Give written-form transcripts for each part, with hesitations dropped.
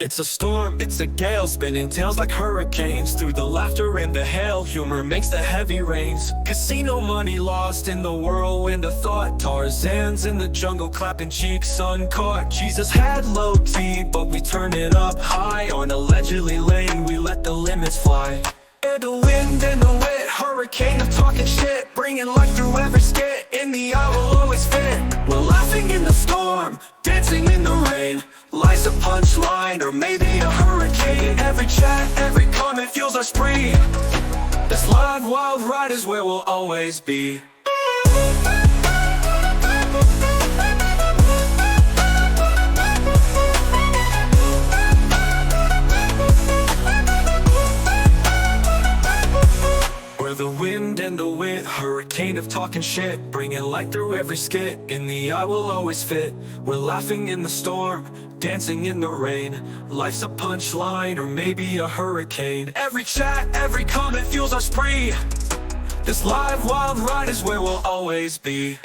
It's a storm, it's a gale, spinning tails like hurricanes. Through the laughter and the hail, humor makes the heavy rains. Casino money lost in the whirlwind of thought. Tarzan's in the jungle, clapping cheeks uncaught. Jesus had low T, but we turn it up high. On allegedly lane, we let the limits fly. And the wind and the wet, hurricane of talking shit, bringing life through every skit. In the eye will always fit. We're laughing in the storm, dancing in the rain. Life's a punchline or maybe a hurricane. Every chat, every comment fuels our spree. This live wild ride is where we'll always be. We're the wind and the wit, hurricane of talking shit, bringing light through every skit. In the eye will always fit. We're laughing in the storm, dancing in the rain. Life's a punchline or maybe a hurricane. Every chat, every comment fuels our spree. This live wild ride is where we'll always be.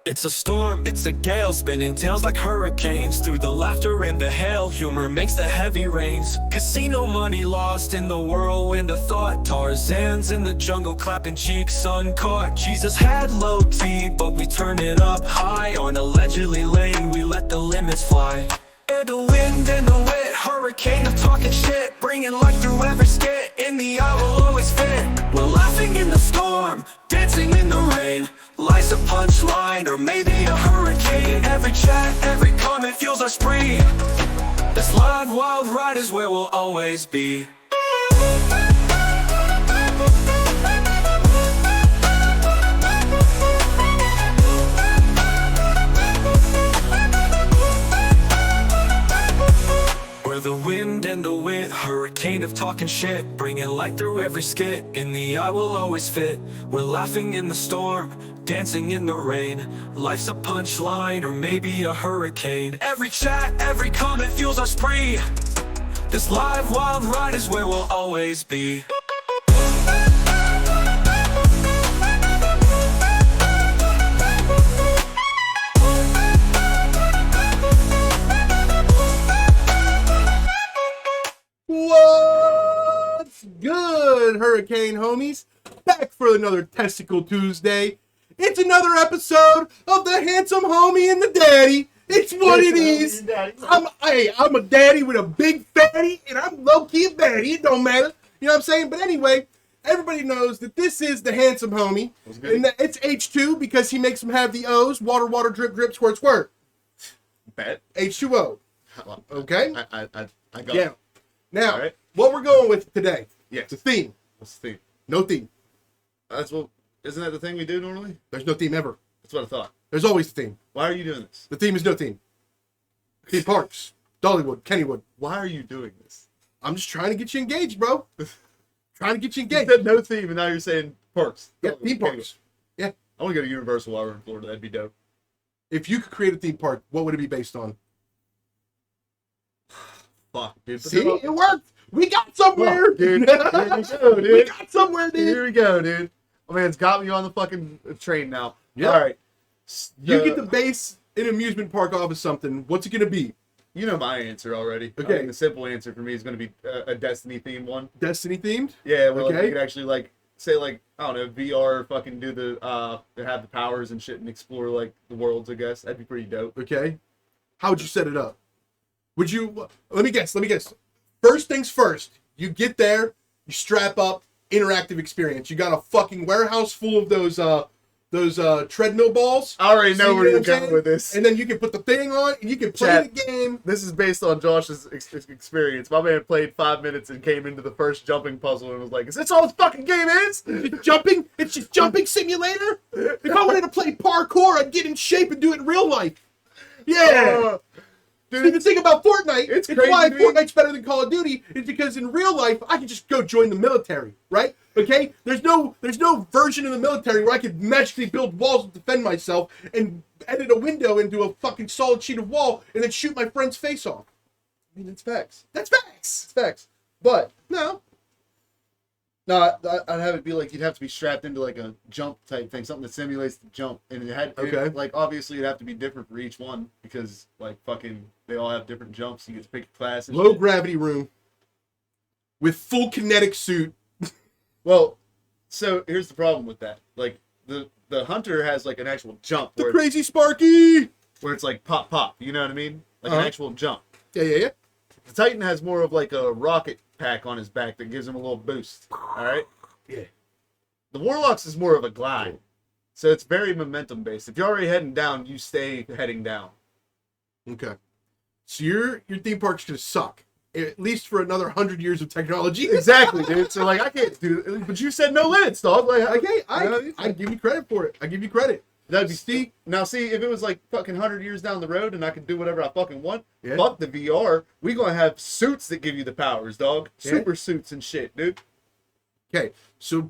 It's a storm, it's a gale, spinning tails like hurricanes. Through the laughter and the hail, humor makes the heavy rains. Casino money lost in the whirlwind of thought. Tarzan's in the jungle, clapping cheeks uncaught. Jesus had low T, but we turn it up high. On allegedly lane, we let the limits fly. And the wind and the wet, hurricane of talking shit, bringing life through every skit. In the eye will always fit. We're laughing in the storm, dancing in the rain. Life's a punchline or maybe a hurricane. Every chat, every comment fuels our spree. This live wild ride is where we'll always be. We're the wind and the wit, hurricane of talking shit, bringing light through every skit. In the eye will always fit. We're laughing in the storm, dancing in the rain. Life's a punchline or maybe a hurricane. Every chat, every comment fuels our spree. This live wild ride is where we'll always be. What's good, Hurricane homies? Back for another Testicle Tuesday. It's another episode of the Handsome Homie and the Daddy. It's what it is. I'm a daddy with a big fatty, and I'm low-key a baddie. It don't matter. You know what I'm saying? But anyway, everybody knows that this is the Handsome Homie. And that it's H2 because he makes them have the O's. Water, water, drip, drip, squirt, squirt. Bet. H2O. Okay? I got Yeah. it. Now, Right. what we're going with today, Yes. the theme. What's the theme? No theme. That's what. Isn't that the thing we do normally? There's no theme ever. That's what I thought. There's always a theme. Why are you doing this? The theme is no theme. Theme parks, Dollywood, Kennywood. Why are you doing this? I'm just trying to get you engaged, bro. Trying to get you You engaged. said no theme, and now you're saying parks. Yeah, theme Okay. parks. Yeah. I want to go to Universal while we're in Florida. That'd be dope. If you could create a theme park, what would it be based on? Fuck, dude. See, it worked. We got somewhere. Fuck, dude. Here we go, dude. We got somewhere, dude. Here we go, dude. My man's got me on the fucking train now. Yeah. All right. You get to base an amusement park off of something. What's it going to be? You know my answer already. Okay. I mean, the simple answer for me is going to be a Destiny themed one. Destiny themed? Yeah, where like, Okay. you could actually like say like I don't know VR fucking do the have the powers and shit and explore like the worlds. I guess that'd be pretty dope. Okay. How would you set it up? Would you, let me guess. First things first, you get there, you strap up, interactive experience. You got a fucking warehouse full of those treadmill balls. I already know See where what you're I'm going saying? with this. And then you can put the thing on, and you can play Chat. the game. This is based on Josh's experience. My man played 5 minutes and came into the first jumping puzzle and was like, "Is this all this fucking game is?" It's just jumping simulator. If I wanted to play parkour, I'd get in shape and do it in real life. Yeah. Dude, See, the thing about Fortnite, it's it's crazy why to me. Fortnite's better than Call of Duty, is because in real life, I can just go join the military, right? Okay? There's no version of the military where I could magically build walls to defend myself and edit a window into a fucking solid sheet of wall and then shoot my friend's face off. I mean, it's facts. That's facts. It's facts. But No. I'd have it be like you'd have to be strapped into like a jump type thing, something that simulates the jump, and Okay. like obviously it'd have to be different for each one because like fucking they all have different jumps. You get to pick a class. And Low shit. gravity room with full kinetic suit. Well, so here's the problem with that. Like the hunter has like an actual jump The where, crazy Sparky. where it's like pop pop. You know what I mean? Like Uh-huh. an actual jump. Yeah. The Titan has more of like a rocket pack on his back that gives him a little boost. All right. Yeah. The Warlocks is more of a glide, so it's very momentum based. If you're already heading down, you stay heading down. Okay. So your theme park's gonna suck. At least for another 100 years of technology. Exactly, dude. So like I can't do, but you said no limits, dog. Like Okay, I give you credit for it. I give you credit. that'd be steep. Now see, if it was like fucking 100 years down the road and I could do whatever I fucking want, Yeah. fuck the VR. We gonna have suits that give you the powers, dog. Yeah. Super suits and shit, dude. Okay, so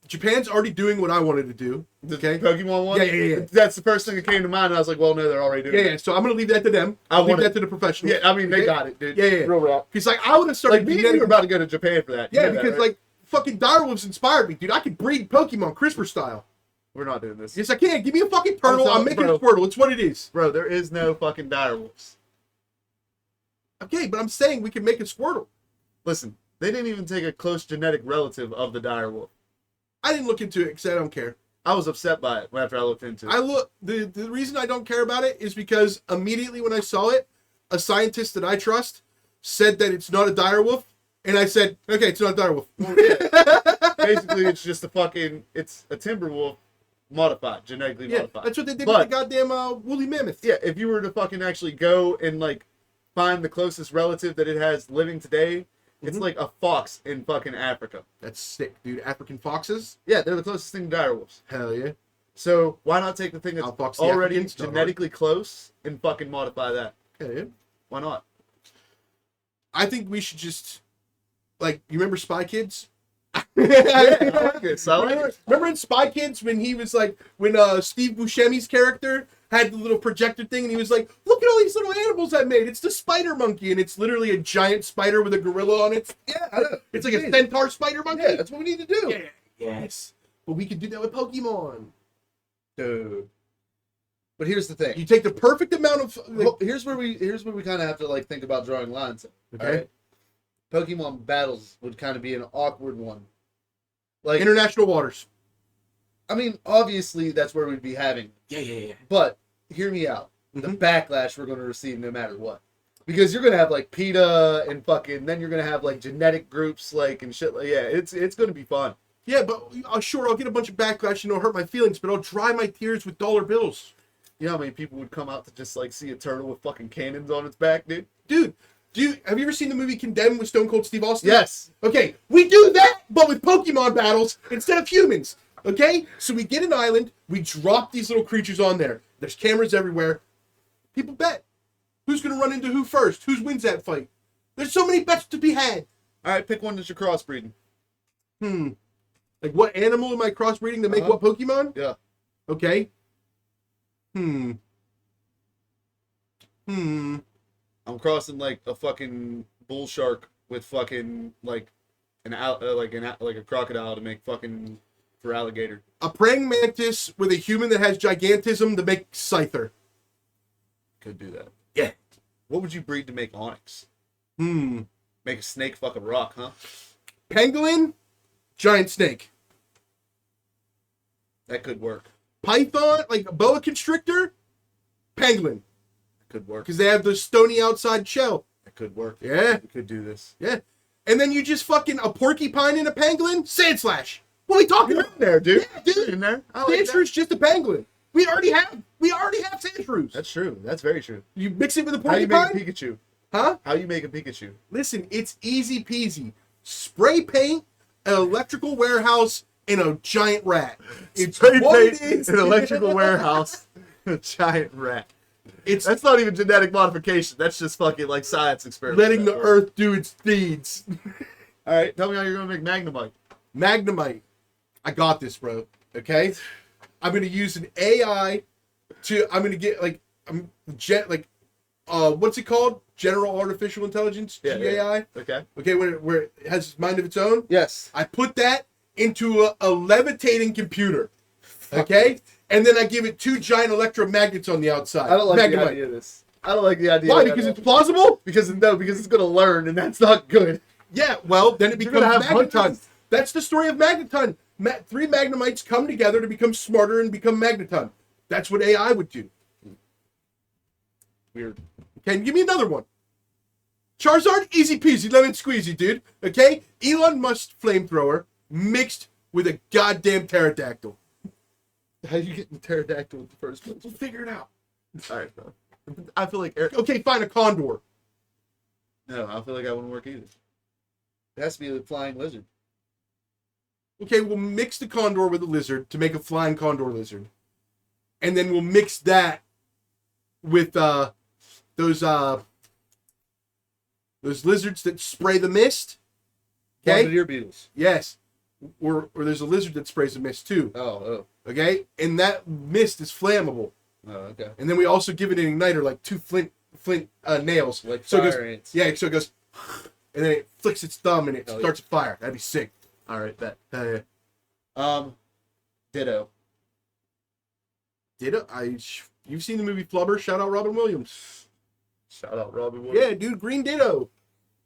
Japan's already doing what I wanted to do. The Okay. Pokemon one. Yeah. That's the first thing that came to mind. And I was like, well, no, they're already doing. Yeah. So I'm gonna leave that to them. I I'll leave want that it. to the professionals. Yeah, I mean they Okay? got it, dude. Yeah. Real rap. Because like I would have started Like me and genetic- you were about to go to Japan for that. You Yeah, know that, because right? like fucking direwolves inspired me, dude. I could breed Pokemon CRISPR style. we're not doing this. Yes, I can. Give me a fucking turtle. telling- I'm making bro. a Squirtle. It's what it is. Bro, there is no fucking direwolves. Okay, but I'm saying we can make a Squirtle. Listen, they didn't even take a close genetic relative of the direwolf. I didn't look into it because I don't care. I was upset by it after I looked into it. The reason I don't care about it is because immediately when I saw it, a scientist that I trust said that it's not a direwolf, and I said, okay, it's not a direwolf. Basically, it's just it's a timber wolf modified, genetically Yeah, modified. that's what they did But- with the goddamn woolly mammoth. Yeah, if you were to fucking actually go and like find the closest relative that it has living today, it's Mhm. like a fox in fucking Africa. That's sick, dude. African foxes? Yeah, they're the closest thing to direwolves. Hell yeah. So why not take the thing that's Outfox the already Africans, not genetically close and fucking modify that? Hell yeah. Why not? I think we should just, like, you remember Spy Kids? Yeah, I like this. I like remember, it. remember in Spy Kids when he was like, when Steve Buscemi's character had the little projector thing and he was like, look at all these little animals I made. It's the spider monkey and it's literally a giant spider with a gorilla on it. Yeah, I know. It's like a centaur spider monkey. Yeah, that's what we need to do. Yeah, yes. But we could do that with Pokemon. Dude. But here's the thing. You take the perfect amount of Well, here's where we kind of have to like think about drawing lines. Okay. Alright? Pokemon battles would kind of be an awkward one. Like, international waters. I mean, obviously that's where we'd be having. Yeah. But hear me out. The Mhm. backlash we're going to receive no matter what. Because you're going to have like PETA and fucking, then you're going to have like genetic groups like and shit. Like, yeah, it's going to be fun. Yeah, but sure, I'll get a bunch of backlash and it'll hurt my feelings, but I'll dry my tears with dollar bills. You know how many people would come out to just like see a turtle with fucking cannons on its back, dude? Dude, have you ever seen the movie Condemned with Stone Cold Steve Austin? Yes. Okay, we do that, but with Pokemon battles instead of humans. Okay? So we get an island, we drop these little creatures on there. There's cameras everywhere. People bet. Who's going to run into who first? Who wins that fight? There's so many bets to be had. All right, pick one that's your crossbreeding. Like, what animal am I crossbreeding to make what Pokemon? Yeah. Okay. I'm crossing like a fucking bull shark with fucking like a crocodile to make fucking for alligator. A praying mantis with a human that has gigantism to make Scyther. Could do that. Yeah. What would you breed to make onyx? Hmm. Make a snake fuck a rock, huh? Pangolin, giant snake. That could work. Python, like a boa constrictor, pangolin. That could work. Because they have the stony outside shell. That could work. Yeah. We could do this. Yeah. And then you just fucking a porcupine and a pangolin, sand slash. What are we talking You're about? in there, dude. Yeah, dude. You're in there. I like that. Sandshrews just a pangolin. We already have sandshrews. That's true. That's very true. You mix it with a How you make a porcupine? Pikachu? Huh? How you make a Pikachu? Listen, it's easy peasy. Spray paint, an electrical warehouse, and a giant rat. It's what it is. An electrical warehouse. A giant rat. It's That's not even genetic modification. That's just fucking like science experiment. letting the earth do its deeds. All right, tell me how you're gonna make Magnemite. Magnemite. I got this, bro. Okay? I'm going to use an AI I'm going to get what's it called? General Artificial Intelligence, GAI. Okay. Okay, where it has its mind of its own. Yes. I put that into a levitating computer. Okay? And then I give it 2 giant electromagnets on the outside. I don't like the Magnemite. idea of this. I don't like the idea. Why? of Because that. it's plausible? Because it's gonna learn, and that's not good. Yeah, well, then it You're becomes gonna have Magneton. hundreds. That's the story of Magneton. 3 Magnemites come together to become smarter and become Magneton. That's what AI would do. Weird. Okay, give me another one. Charizard, easy peasy, lemon squeezy, dude. Okay? Elon Musk flamethrower mixed with a goddamn pterodactyl. How you get the pterodactyl in the first place? We'll figure it out. All right, bro. I feel like Eric. Okay, fine, a condor. No, I feel like I wouldn't work either. It has to be a flying lizard. Okay, we'll mix the condor with a lizard to make a flying condor lizard. And then we'll mix that with those lizards that spray the mist. Okay? Deer beetles. Yes. Or there's a lizard that sprays the mist too. Oh. Okay? And that mist is flammable. Oh, okay. And then we also give it an igniter, like 2 flint nails. Like so fire it goes, ants. Yeah, so it goes, and then it flicks its thumb and it Hell starts a fire. That'd be sick. All right, bet. Yeah. Ditto. You've seen the movie Flubber? Shout out Robin Williams. Shout out Robin Williams. Yeah, dude, Green Ditto.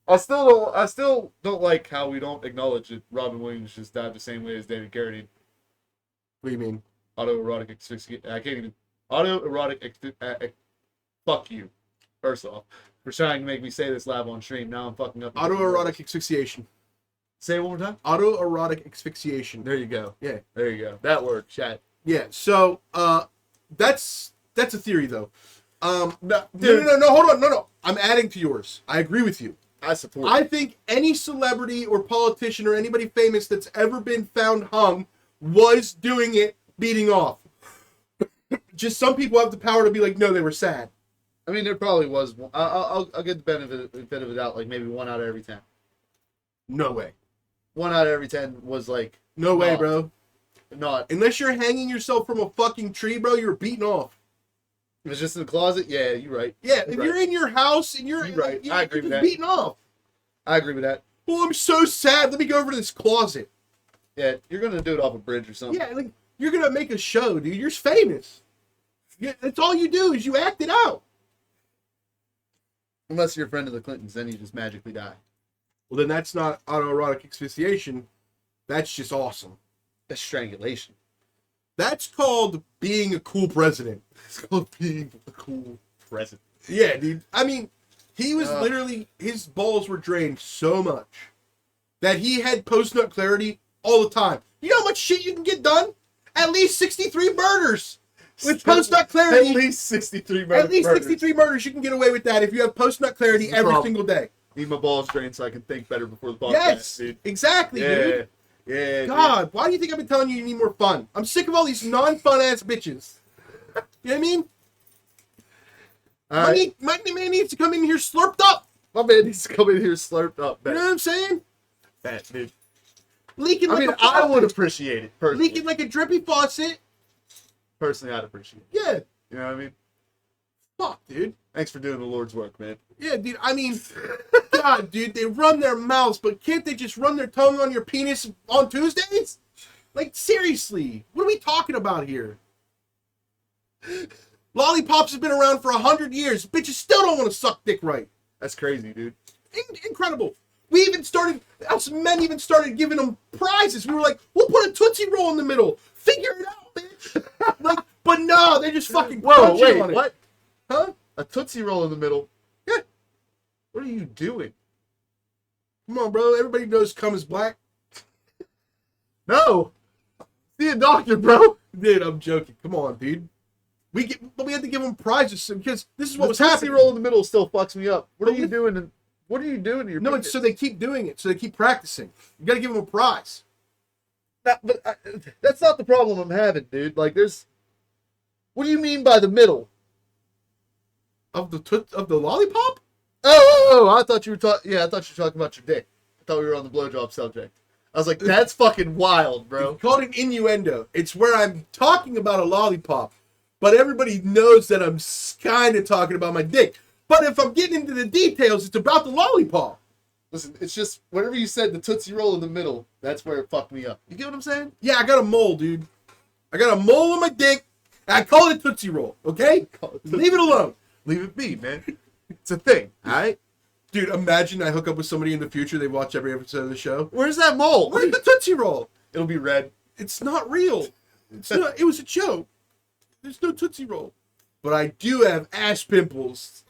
I still don't like how we don't acknowledge that Robin Williams just died the same way as David Carradine. What do you mean? Autoerotic asphyxiation. I can't even. Autoerotic. Fuck you. First off, for trying to make me say this live on stream. Now I'm fucking up. Autoerotic asphyxiation. Say it one more time. Autoerotic asphyxiation. There you go. Yeah. There you go. That word. Chat. Yeah. So that's a theory though. No, No. Hold on. No. I'm adding to yours. I agree with you. I support. I think any celebrity or politician or anybody famous that's ever been found hung was doing it beating off. Just some people have the power to be like, no, they were sad. I mean, there probably was. I'll get the benefit of the doubt. Like maybe 1 out of every 10. No way. 1 out of every 10 was like. No way, not- bro. Not. Unless you're hanging yourself from a fucking tree, bro, you're beating off. If it's just in the closet, yeah, you're right. Yeah, if you're in your house and you're right. I agree with just that. beating off. I agree with that. Well, I'm so sad. Let me go over to this closet. Yeah, you're gonna do it off a bridge or something. Yeah, like you're gonna make a show, dude. You're famous. That's all you do is you act it out. Unless you're a friend of the Clintons, then you just magically die. Well, then that's not autoerotic asphyxiation. That's just awesome. That's strangulation. That's called being a cool president. It's called being a cool president. Yeah, dude. I mean, he was literally, his balls were drained so much that he had post-nut clarity all the time. You know how much shit you can get done? At least 63 murders with post-nut clarity. At least 63 murders. At least 63 murders you can get away with that if you have post-nut clarity every problem. single day. Need my balls drained so I can think better before the podcast, Yes, dude. exactly, dude. Yeah, God, why do you think I've been telling you need more fun? I'm sick of all these non-fun ass bitches. You know what I mean? All right. My man needs to come in here slurped up. My man needs to come in here slurped up. You know what I'm saying? Fat, dude. Leaking like a I faucet. would appreciate it, personally. Leaking like a drippy faucet. Personally, I'd appreciate it. Yeah. You know what I mean? Fuck, dude. Thanks for doing the Lord's work, man. Yeah, dude. I mean, God, dude. They run their mouths, but can't they just run their tongue on your penis on Tuesdays? Like, seriously. What are we talking about here? Lollipops has been around for 100 years. Bitches still don't want to suck dick right. That's crazy, dude. Incredible. Us men even started giving them prizes. We were like, we'll put a Tootsie Roll in the middle. Figure it out, bitch. Like, but no, they just fucking crunch it on it. What? Huh? A Tootsie Roll in the middle? Yeah. What are you doing? Come on, bro. Everybody knows cum is black. No. See a doctor, bro. Dude, I'm joking. Come on, dude. But we had to give them prizes because this is what The was Tootsie happening. Roll in the middle still fucks me up. What are But you with- doing? What are you doing to your No, penis? it's so they keep doing it. So they keep practicing. You got to give them a prize. That's not the problem I'm having, dude. Like, what do you mean by the middle? Of the lollipop? I thought you were talking. Yeah, I thought you were talking about your dick. I thought we were on the blowjob subject. I was like, that's fucking wild, bro. It's called an innuendo. It's where I'm talking about a lollipop, but everybody knows that I'm kind of talking about my dick. But if I'm getting into the details, it's about the lollipop. Listen, it's just whatever you said, the Tootsie Roll in the middle, that's where it fucked me up. You get what I'm saying? Yeah, I got a mole, dude. I got a mole on my dick. And I call it a Tootsie Roll, okay? Leave it alone. Leave it be, man. It's a thing, alright? Dude, imagine I hook up with somebody in the future, they watch every episode of the show. Where's that mole? Where's the Tootsie Roll? It'll be red. It's not real. It's not. It was a joke. There's no Tootsie Roll. But I do have ass pimples.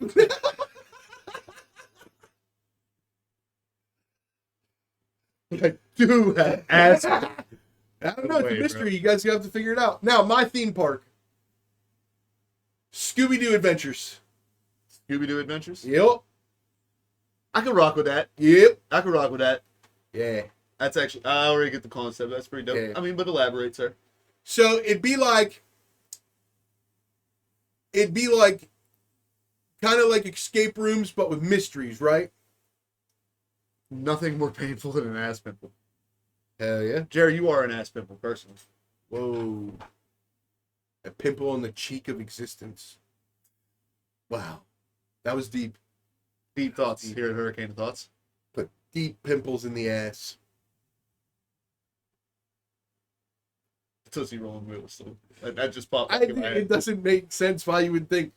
I do have ass. I don't know. It's a mystery. You guys have to figure it out. Now, my theme park. Scooby-Doo Adventures. Scooby-Doo Adventures? Yep. I could rock with that. Yep. I could rock with that. Yeah. That's actually, I already get the concept. That's pretty dope. Yeah. I mean, but elaborate, sir. So it'd be like kind of like escape rooms, but with mysteries, right? Nothing more painful than an ass pimple. Hell yeah. Jerry, you are an ass pimple, personally. Whoa. A pimple on the cheek of existence. Wow. That was deep. Deep thoughts here at Hurricane Thoughts. Put deep pimples in the ass. Tootsie Roll in the middle, so that just popped I up in my think head. it doesn't make sense why you would think.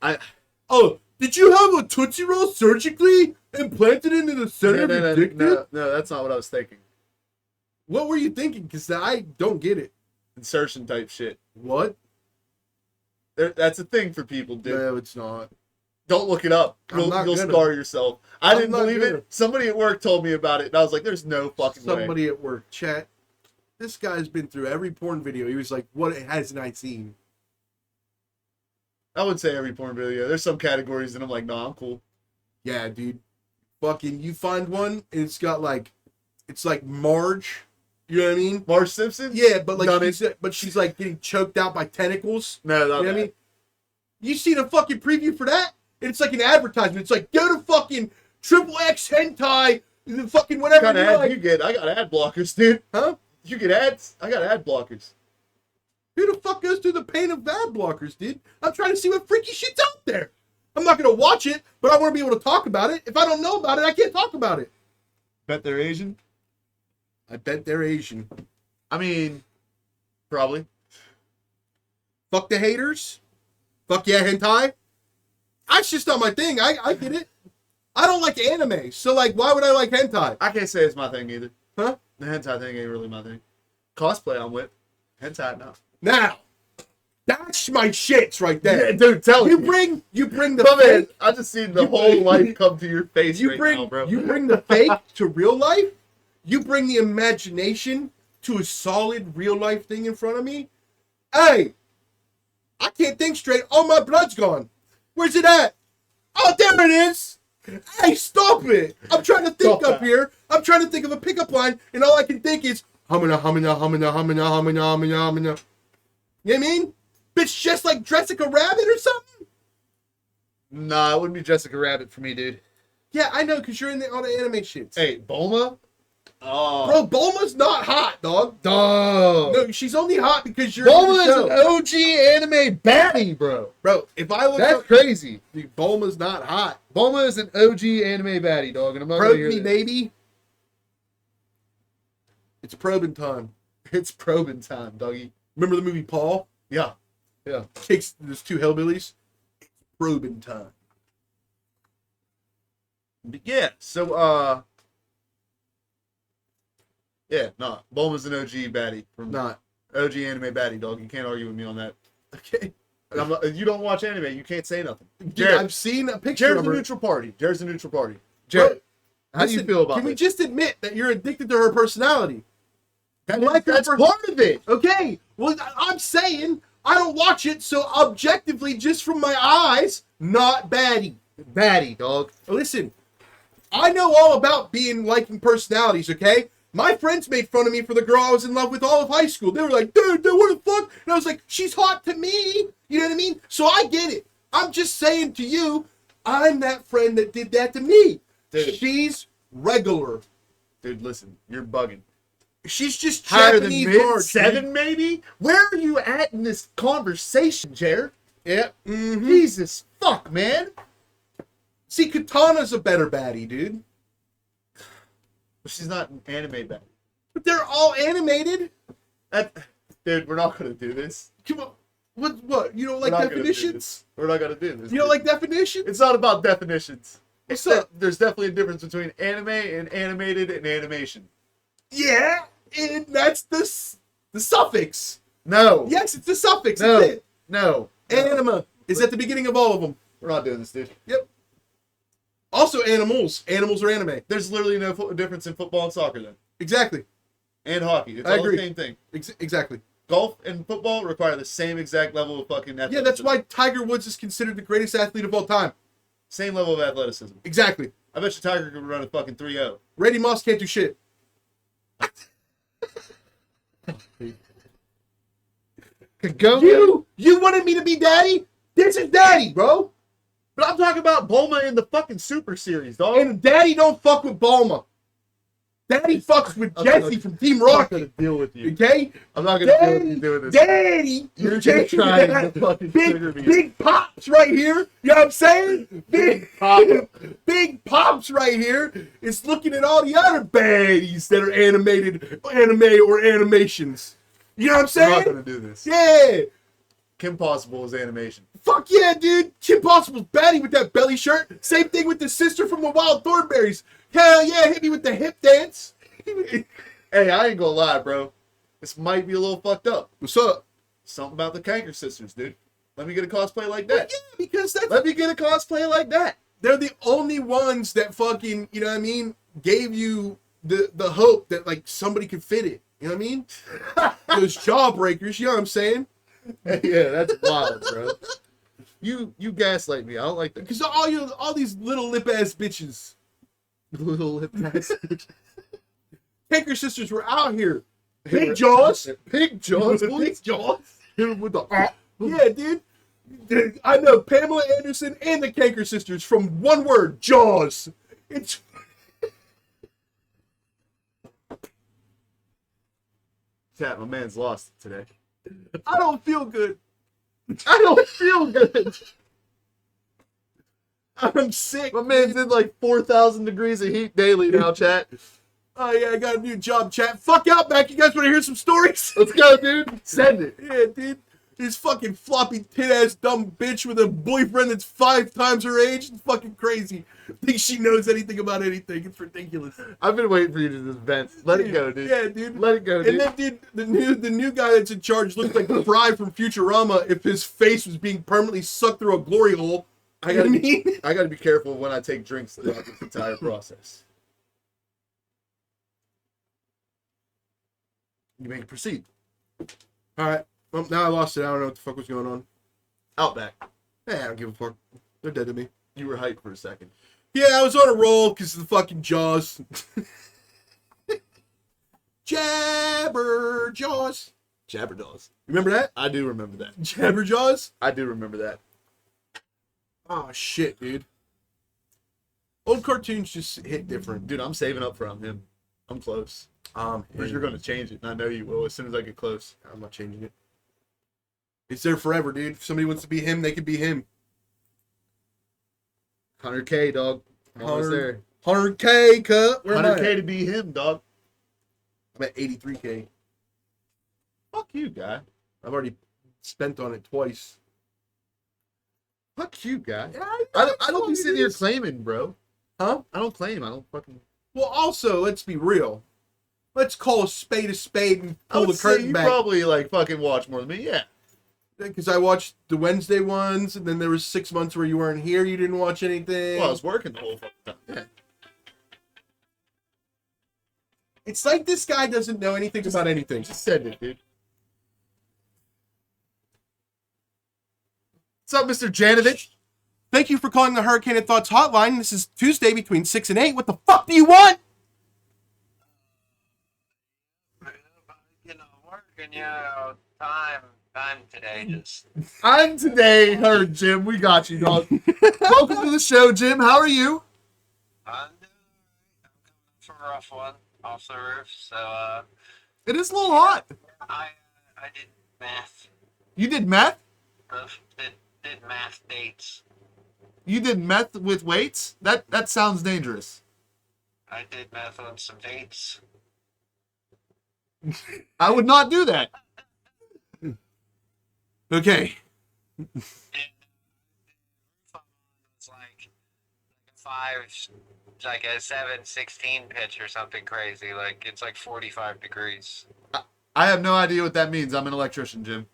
Oh, did you have a Tootsie Roll surgically implanted into the center of your dick? No, that's not what I was thinking. What were you thinking? Because I don't get it. Insertion type shit. What? That's a thing for people, dude. No, it's not. Don't look it up. I'm You'll not gonna. scar yourself. I I'm didn't not believe gonna. it. Somebody at work told me about it, and I was like, there's no fucking way. Somebody at work, chat. This guy's been through every porn video. He was like, what hasn't I seen? I would say every porn video. There's some categories that I'm like, no, I'm cool. Yeah, dude. Fucking, you find one, and it's got like, it's like Marge. You know what I mean? Marge Simpson? Yeah, but like, Done she's like getting choked out by tentacles. No, You know what I mean? You seen a fucking preview for that? And it's like an advertisement. It's like, go to fucking XXX hentai, the fucking whatever. What kind of you're ads like, you get? I got ad blockers, dude. huh? You get ads? I got ad blockers. Who the fuck goes through the pain of ad blockers, dude? I'm trying to see what freaky shit's out there. I'm not gonna watch it, but I want to be able to talk about it. If I don't know about it, I can't talk about it. Bet they're Asian? I bet they're Asian. I mean, probably. Fuck the haters. Fuck yeah, hentai. That's just not my thing. I get it. I don't like anime, so like, why would I like hentai? I can't say it's my thing either. Huh? The hentai thing ain't really my thing. Cosplay I'm with. Hentai, no. Now, that's my shits right there. Yeah, dude, tell You me. bring the Come in. fake. I just seen the whole life come to your face You right bring now, bro. you bring the fake to real life. You bring the imagination to a solid real life thing in front of me. Hey, I can't think straight. Oh, my blood's gone. Where's it at? Oh, there it is. Hey, stop it. I'm trying to think Stop up that. here. I'm trying to think of a pickup line, and all I can think is humana, humana, humana, humana, humana, humana, humana. You know what I mean? Bitch, just like Jessica Rabbit or something? Nah, it wouldn't be Jessica Rabbit for me, dude. Yeah, I know, because you're in all the anime shits. Hey, Bulma? Oh. Bro, Bulma's not hot, dog. Dog. No, she's only hot because you're in Bulma the is show. an OG anime baddie, bro. Bro, if I look That's up, crazy. dude, Bulma's not hot. Bulma is an OG anime baddie, dog, and I'm not Probe gonna hear me, that. baby. It's probing time. It's probing time, doggy. Remember the movie Paul? Yeah. Yeah. Kicks there's two hillbillies. It's probing time. But yeah, so, yeah, no, Bulma's an OG baddie. From Not. OG anime baddie, dog. You can't argue with me on that. Okay. And I'm not, if you don't watch anime, you can't say nothing. Dude, Jared, I've seen a picture Jared's of a her. neutral party. Jared's a neutral party. Bro, Jared, how do you listen, feel about Can we this? just admit that you're addicted to her personality? That's part of it. Okay. Well, I'm saying I don't watch it, so objectively, just from my eyes, not baddie. Baddie, dog. Listen, I know all about liking personalities, okay? My friends made fun of me for the girl I was in love with all of high school. They were like, dude, what the fuck? And I was like, she's hot to me. You know what I mean? So I get it. I'm just saying to you, I'm that friend that did that to me. Dude. She's regular. Dude, listen, you're bugging. She's just Higher Japanese than mid large, 7, dude. maybe? Where are you at in this conversation, Jared? Yeah. Mm-hmm. Jesus fuck, man. See, Katana's a better baddie, dude. She's not an anime back. But they're all animated. Dude, we're not gonna do this. Come on. What? You don't like We're not gonna do definitions? this. We're not gonna do this. You don't dude. like definitions? It's not about definitions. What's up? There's definitely a difference between anime and animated and animation. Yeah, and that's the suffix. No. Yes, it's the suffix. No. That's it. No. Anima is at the beginning of all of them. We're not doing this, dude. Yep. Also, animals. Animals are anime. There's literally no difference in football and soccer then. Exactly. And hockey. It's I all agree. the same thing. Exactly. Golf and football require the same exact level of fucking athleticism. Yeah, that's why Tiger Woods is considered the greatest athlete of all time. Same level of athleticism. Exactly. I bet you Tiger could run a fucking 3-0. Randy Moss can't do shit. You wanted me to be daddy? This is daddy, bro. But I'm talking about Bulma in the fucking Super Series, dog. And daddy don't fuck with Bulma. Daddy fucks with Jesse from Team I'm not Rocket. gonna deal with you. Okay? I'm not gonna deal with you doing this. Daddy, You're just trying to fucking trigger me. big pops right here. You know what I'm saying? Big pops right here is looking at all the other baddies that are animated, anime or animations. You know what I'm I'm saying? not gonna do this. Yeah. Kim Possible is animation. Fuck yeah, dude. Kim Possible's baddie with that belly shirt. Same thing with the sister from the Wild Thornberries. Hell yeah, hit me with the hip dance. Hey, I ain't gonna lie, bro. This might be a little fucked up. What's up? Something about the Kanker sisters, dude. Let me get a cosplay like Well, that. yeah, because Let me get a cosplay like that. they're the only ones that fucking, you know what I mean, gave you the hope that like somebody could fit it. You know what I mean? Those jawbreakers, you know what I'm saying? Yeah, that's wild, bro. You gaslight me. I don't like that. Because all these little lip ass bitches, Little lip ass. Kanker sisters were out here. Big jaws. Big jaws. Big jaws. Hit him with the. Yeah, dude. I know Pamela Anderson and the Kanker sisters from one word, Jaws. It's Chat, my man's lost today. I don't feel good. I don't feel good. I'm sick. My man's in like 4,000 degrees of heat daily now, chat. Oh yeah, I got a new job, chat. Fuck Outback. You guys want to hear some stories? Let's go, dude. Send it. Yeah, dude. This fucking floppy tit ass dumb bitch with a boyfriend that's 5 times her age. It's fucking crazy. Thinks she knows anything about anything. It's ridiculous. I've been waiting for you to just vent. Let it go, dude. Yeah, dude. Let it go, dude. And then, dude, the new guy that's in charge looks like Fry from Futurama if his face was being permanently sucked through a glory hole. I You know gotta, what I mean? I gotta be careful when I take drinks throughout this entire process. You may proceed. All right. Well, now I lost it. I don't know what the fuck was going on. Outback. I don't give a fuck. They're dead to me. You were hyped for a second. Yeah, I was on a roll because of the fucking Jaws. Jabber Jaws. Jabberjaws. Remember that? I do remember that. Jabber Jaws? I do remember that. Oh, shit, dude. Old cartoons just hit different. Dude, I'm saving up from him. I'm close. Because you're going to change it, and I know you will as soon as I get close. I'm not changing it. It's there forever, dude. If somebody wants to be him, they could be him. 100K, dog. Almost there. 100K, cut. Where am I 100K at? to be him, dog. I'm at 83K. Fuck you, guy. I've already spent on it twice. Fuck you, guy. Yeah, I don't be sitting here claiming, bro. Huh? I don't claim. I don't fucking... Well, also, let's be real. Let's call a spade and I pull would the say curtain you back. probably, like, fucking watch more than me. Yeah. Because I watched the Wednesday ones, and then there was 6 months where you weren't here, you didn't watch anything. Well, I was working the whole fucking time. Yeah. It's like this guy doesn't know anything about anything. Just send it, dude. What's up, Mr. Janovich? Thank you for calling the Hurricane and Thoughts hotline. This is Tuesday between 6 and 8. What the fuck do you want? You know, working, you know, time I'm today just I'm today her, Jim. We got you, dog. Welcome to the show, Jim. How are you? I'm coming for a rough one off the roof. So It is a little hot. I did math. You did meth? Did math dates. You did meth with weights? That sounds dangerous. I did math on some dates. I would not do that. Okay. It's like like a 7-16 pitch or something crazy. Like it's like 45 degrees. I have no idea what that means. I'm an electrician, Jim.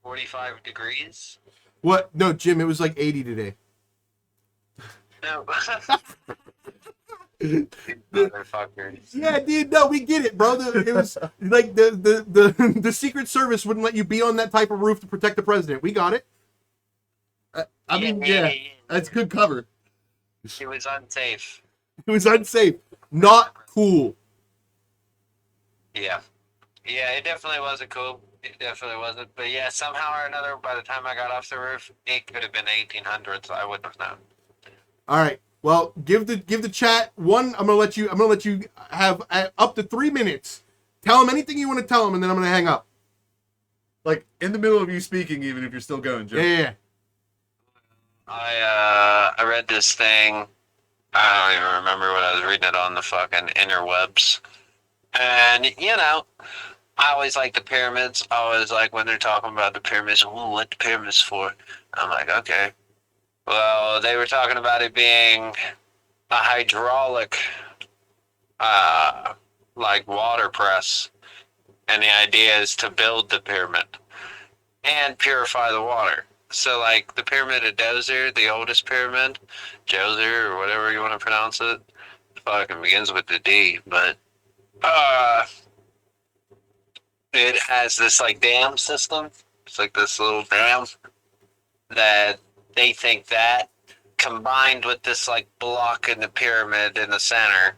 45 degrees? What? No, Jim, it was like 80 today. No. Motherfuckers. Yeah, dude, no, we get it, bro. It was like the Secret Service wouldn't let you be on that type of roof to protect the president. We got it. I mean, yeah, that's good cover. It was unsafe. It was unsafe. Not cool. Yeah. Yeah, it definitely wasn't cool. It definitely wasn't. But yeah, somehow or another, by the time I got off the roof, it could have been 1800s. I wouldn't have known. All right. Well, give the chat one. I'm gonna let you have up to 3 minutes. Tell them anything you want to tell them, and then I'm gonna hang up. Like in the middle of you speaking, even if you're still going, Jim. Yeah. I read this thing. I don't even remember what I was reading it on the fucking interwebs. And I always like the pyramids. I always like when they're talking about the pyramids. Ooh, what the pyramids for? I'm like, okay. Well, they were talking about it being a hydraulic, like water press, and the idea is to build the pyramid and purify the water. So, like the pyramid of Djoser, the oldest pyramid, Djoser or whatever you want to pronounce it, fucking begins with the D, but it has this like dam system. It's like this little dam that they think that combined with this like block in the pyramid in the center,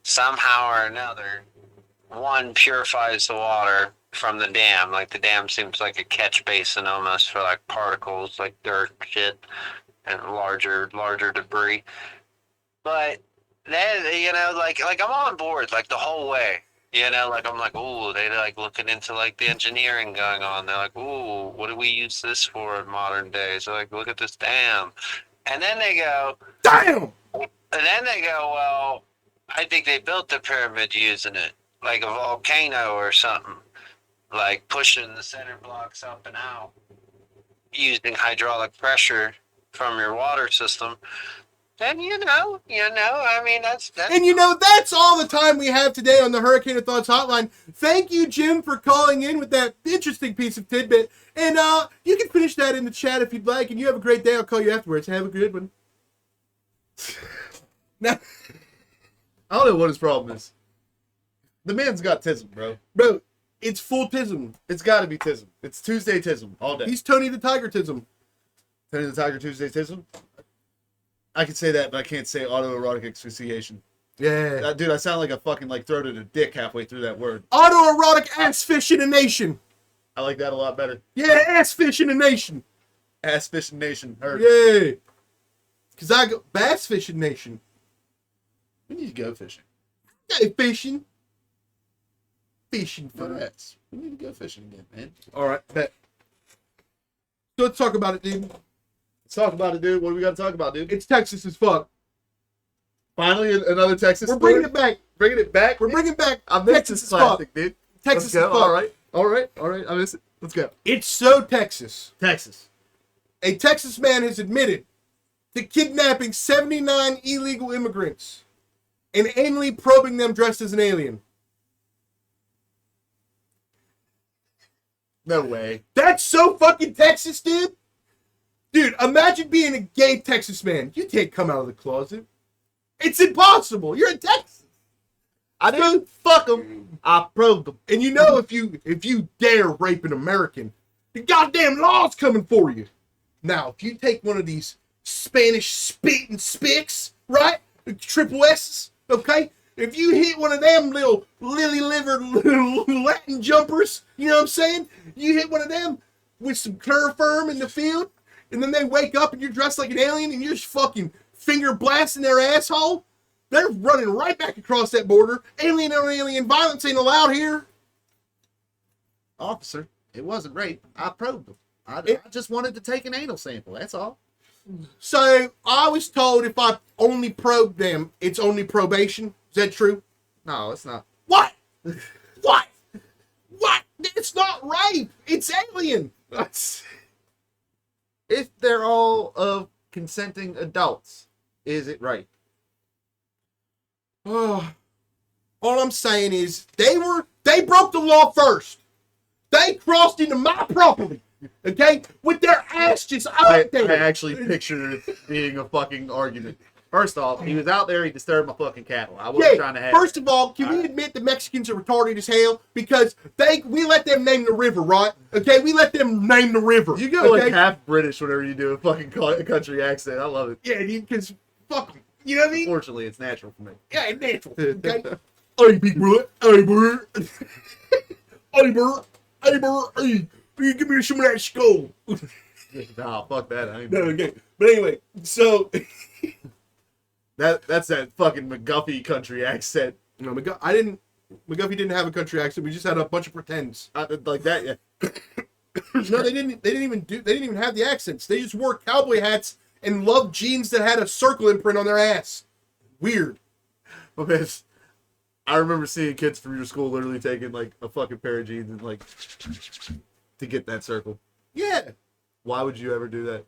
somehow or another, one purifies the water from the dam. Like the dam seems like a catch basin almost for like particles like dirt, shit, and larger debris. But then like I'm on board like the whole way. Like I'm like, ooh, they like looking into like the engineering going on. They're like, ooh, what do we use this for in modern days? They're like, look at this dam. And then they go, Damn. and then they go, well, I think they built the pyramid using it, like a volcano or something, like pushing the center blocks up and out, using hydraulic pressure from your water system. Then I mean that's And that's all the time we have today on the Hurricane of Thoughts hotline. Thank you, Jim, for calling in with that interesting piece of tidbit. And you can finish that in the chat if you'd like. And you have a great day. I'll call you afterwards. Have a good one. Now, I don't know what his problem is. The man's got tism, bro. bro, it's full tism. It's got to be tism. It's Tuesday tism all day. He's Tony the Tiger tism. Tony the Tiger Tuesday tism. I can say that, but I can't say autoerotic asphyxiation. Yeah. Dude, I sound like a fucking like throated a dick halfway through that word. Autoerotic ass fish in a nation. I like that a lot better. Yeah, ass fish in a nation. Ass fishing nation. Heard. Yeah. Because I go bass fishing nation. We need to go fishing. Hey, fishing. Fishing For for us. We need to go fishing again, man. All right, bet. So let's talk about it, dude. Let's talk about it, dude. What do we got to talk about, dude? It's Texas as fuck. Finally, another Texas. We're bringing it back. Bringing it back. We're bringing back I miss Texas this as fuck. classic, dude. Texas Let's as go. fuck. All right. I miss it. Let's go. It's so Texas. Texas. A Texas man has admitted to kidnapping 79 illegal immigrants and anally probing them dressed as an alien. No way. That's so fucking Texas, dude. Dude, imagine being a gay Texas man. You can't come out of the closet. It's impossible. You're in Texas. I didn't fuck them. I probed them. And if you dare rape an American, the goddamn law's coming for you. Now, if you take one of these Spanish spitting spicks, right? The triple S's, okay? if you hit one of them little lily-livered Latin jumpers, you know what I'm saying? You hit one of them with some chloroform in the field, and then they wake up and you're dressed like an alien and you're just fucking finger blasting their asshole, they're running right back across that border. Alien on alien violence ain't allowed here. Officer, it wasn't rape. I probed them. I just wanted to take an anal sample. That's all. So I was told if I only probe them, it's only probation. Is that true? No, it's not. What? What? What? It's not rape. It's alien. If they're all consenting adults, is it rape? Oh, all I'm saying is they broke the law first. They crossed into my property, okay, with their ass just out there. I actually pictured it being a fucking argument. First off, he was out there, he disturbed my fucking cattle. I wasn't trying to have First of all, can we admit the Mexicans are retarded as hell? Because we let them name the river, right? Okay, we let them name the river. You go like half British whenever you do a fucking country accent. I love it. Yeah, because fuck them. You know what I mean? Fortunately, it's natural for me. Yeah, it's natural. Okay? Hey, big brother. Hey, brother. Hey, brother. Hey, brother. Hey, give me some of that skull. Nah, fuck that. I ain't No, okay. But anyway, so... That's that fucking McGuffey country accent. No, McGuffey didn't have a country accent. We just had a bunch of pretends. Like that, yeah. No, they didn't even have the accents. They just wore cowboy hats and loved jeans that had a circle imprint on their ass. Weird. Well, man, I remember seeing kids from your school literally taking like a fucking pair of jeans and like to get that circle. Yeah. Why would you ever do that?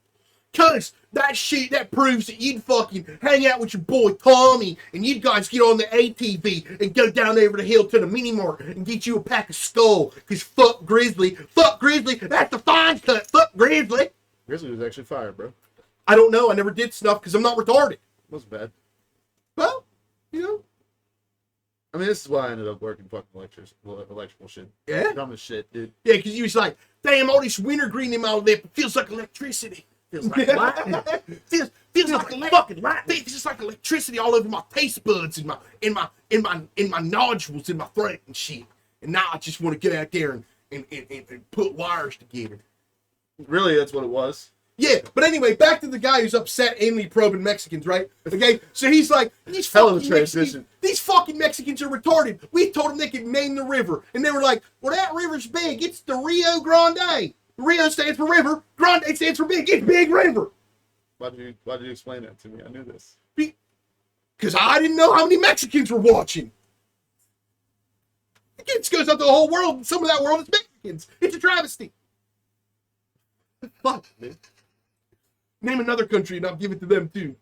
Cause that shit, that proves that you'd fucking hang out with your boy Tommy and you guys get on the ATV and go down over the hill to the mini mart and get you a pack of Skull. Cause fuck Grizzly, that's the fine cut, fuck Grizzly. Grizzly was actually fired, bro. I don't know, I never did snuff because I'm not retarded. It wasn't bad. Well, you know. I mean, this is why I ended up working fucking electrical shit. Yeah? Dumb as shit, dude. Yeah, because you was like, damn, all this wintergreen in my lip feels like electricity. Feels like lightning. feels like fucking lightning. Feels just like electricity all over my taste buds and my nodules in my throat and shit. And now I just want to get out there and put wires together. Really, that's what it was. Yeah, but anyway, back to the guy who's upset anally probing Mexicans, right? Okay, so he's like, these Hell of a fucking transition. These fucking Mexicans are retarded. We told them they could name the river. And they were like, well, that river's big. It's the Rio Grande. Rio stands for river. Grande stands for big. It's Big River. Why did you explain that to me? I knew this. Because I didn't know how many Mexicans were watching. It goes out to the whole world, and some of that world is Mexicans. It's a travesty. Fuck, man. Name another country and I'll give it to them too.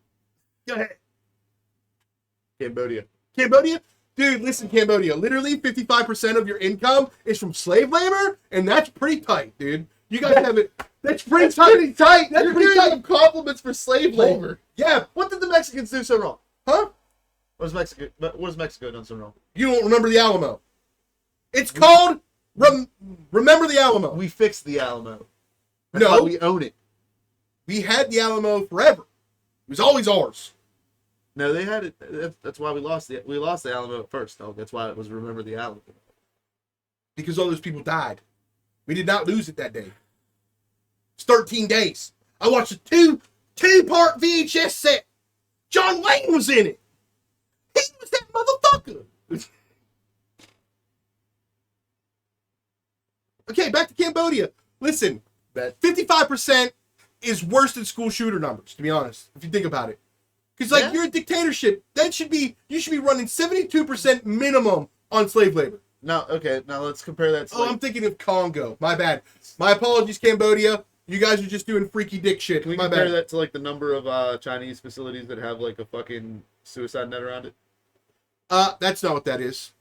Go ahead. Cambodia. Cambodia? Dude, listen, Cambodia. Literally 55% of your income is from slave labor, and that's pretty tight, dude. You guys have it. That's pretty tight. That's You're pretty giving tight. them compliments for slave labor. Yeah. What did the Mexicans do so wrong? Huh? What has Mexico done so wrong? You don't remember the Alamo. It's called Remember the Alamo. We fixed the Alamo. That's No. why we own it. We had the Alamo forever. It was always ours. No, they had it. That's why we lost the Alamo at first. Though. That's why it was Remember the Alamo. Because all those people died. We did not lose it that day. It's 13 days. I watched a two-part VHS set. John Wayne was in it. He was that motherfucker. Okay, back to Cambodia. Listen, 55% is worse than school shooter numbers, to be honest, if you think about it. Because, you're a dictatorship. You should be running 72% minimum on slave labor. Now let's compare that to... I'm thinking of Congo. My bad. My apologies, Cambodia. You guys are just doing freaky dick shit. Can we compare that to, the number of Chinese facilities that have, a fucking suicide net around it? That's not what that is.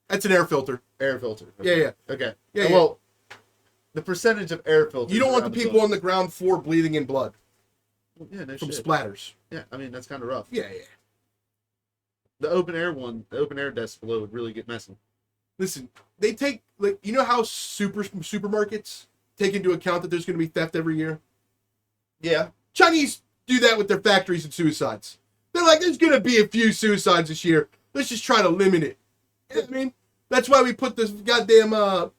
That's an air filter. Air filter. Okay. Yeah. Okay. Yeah, well, the percentage of air filters... You don't want the people on the ground floor bleeding in blood. Yeah, no from shit. splatters. Yeah, I mean, that's kind of rough. Yeah. The open air desks below would really get messy. Listen, they take, you know how supermarkets take into account that there's going to be theft every year? Yeah. Chinese do that with their factories and suicides. They're like, there's going to be a few suicides this year. let's just try to limit it. You know what I mean? That's why we put this goddamn all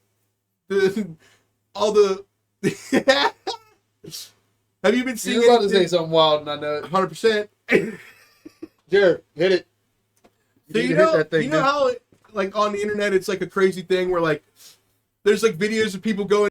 the. Have you been seeing? You're about to say something wild, and I know it. 100%. Jared, hit it. So need to hit that thing, you know dude. how like on the internet it's like a crazy thing where like there's like videos of people going